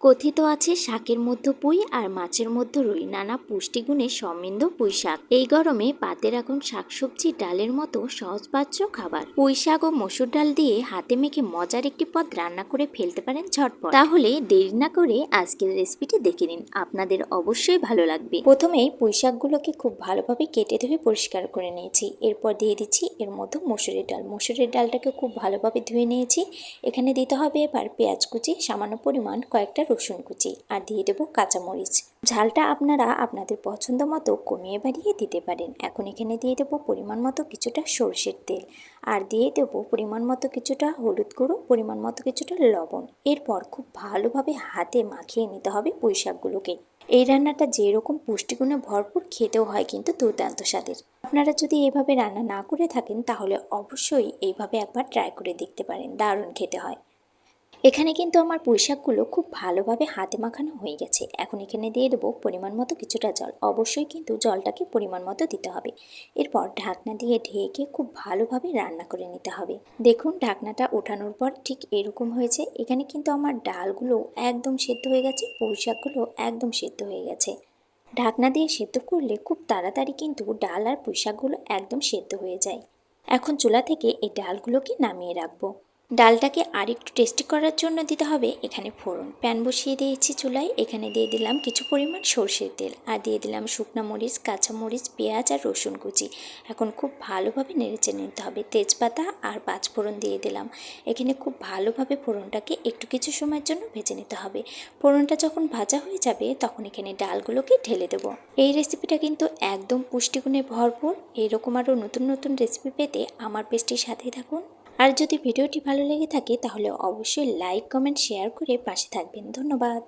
কথিত আছে শাকের মধ্যে পুঁই আর মাছের মধ্যে রুই, নানা পুষ্টিগুণে সমৃদ্ধ পুঁই শাক এই গরমে পাতে রাখুন শাকসবজি ডালের মতো সহজপাচ্য খাবার। পুঁই শাক ও মসুর ডাল দিয়ে হাতে মেখে মজার একটি পদ রান্না করে ফেলতে পারেন ঝটপট। তাহলে দেরি না করে আজকের রেসিপিটি দেখে নিন, আপনাদের অবশ্যই ভালো লাগবে। প্রথমেই পুঁই শাকগুলোকে খুব ভালোভাবে কেটে ধুয়ে পরিষ্কার করে নিয়েছি। এরপর দিয়ে দিচ্ছি এর মধ্যে মসুরের ডাল। মসুরের ডালটাকে খুব ভালোভাবে ধুয়ে নিয়েছি। এখানে দিতে হবে এবার পেঁয়াজ কুচি, সামান্য পরিমাণ কয়েকটা রসুন কুচি, আর দিয়ে দেবো কাঁচামরিচ। ঝালটা আপনারা আপনাদের পছন্দ মতো কমিয়ে বাড়িয়ে দিতে পারেন। এখন এখানে দিয়ে দেবো পরিমাণ মতো কিছুটা সরষের তেল, আর দিয়ে দেবো পরিমাণ মতো কিছুটা হলুদ গুঁড়ো, পরিমাণ মতো কিছুটা লবণ। এরপর খুব ভালোভাবে হাতে মাখিয়ে নিতে হবে পুঁই শাকগুলোকে। এই রান্নাটা যেরকম পুষ্টিগুণে ভরপুর, খেতেও হয় কিন্তু দুর্দান্ত স্বাদের। আপনারা যদি এইভাবে রান্না না করে থাকেন তাহলে অবশ্যই এইভাবে একবার ট্রাই করে দেখতে পারেন, দারুণ খেতে হয়। এখানে কিন্তু আমার পুঁই শাকগুলো খুব ভালোভাবে হাতে মাখানো হয়ে গেছে। এখন এখানে দিয়ে দেবো পরিমাণ মতো কিছুটা জল। অবশ্যই কিন্তু জলটাকে পরিমাণ মতো দিতে হবে। এরপর ঢাকনা দিয়ে ঢেকে খুব ভালোভাবে রান্না করে নিতে হবে। দেখুন ঢাকনাটা ওঠানোর পর ঠিক এরকম হয়েছে। এখানে কিন্তু আমার ডালগুলো একদম সেদ্ধ হয়ে গেছে, পুঁই শাকগুলো একদম সেদ্ধ হয়ে গেছে। ঢাকনা দিয়ে সেদ্ধ করলে খুব তাড়াতাড়ি কিন্তু ডাল আর পুঁই শাকগুলো একদম সেদ্ধ হয়ে যায়। এখন চুলা থেকে এই ডালগুলোকে নামিয়ে রাখবো। ডালটাকে আর একটু টেস্টি করার জন্য দিতে হবে এখানে ফোড়ন। প্যান বসিয়ে দিয়েছি চুলায়। এখানে দিয়ে দিলাম কিছু পরিমাণ সরষের তেল, আর দিয়ে দিলাম শুকনো মরিচ, কাঁচামরিচ, পেঁয়াজ আর রসুন কুচি। এখন খুব ভালোভাবে নেড়েচেড়ে নিতে হবে। তেজপাতা আর পাঁচফোড়ন দিয়ে দিলাম। এখানে খুব ভালোভাবে ফোড়নটাকে একটু কিছু সময়ের জন্য ভেজে নিতে হবে। ফোড়নটা যখন ভাজা হয়ে যাবে তখন এখানে ডালগুলোকে ঢেলে দেবো। এই রেসিপিটা কিন্তু একদম পুষ্টিগুণে ভরপুর। এরকম আরও নতুন নতুন রেসিপি পেতে আমার পেজটির সাথেই থাকুন। আর যদি ভিডিওটি ভালো লেগে থাকে তাহলে অবশ্যই লাইক, কমেন্ট, শেয়ার করে পাশে থাকবেন। ধন্যবাদ।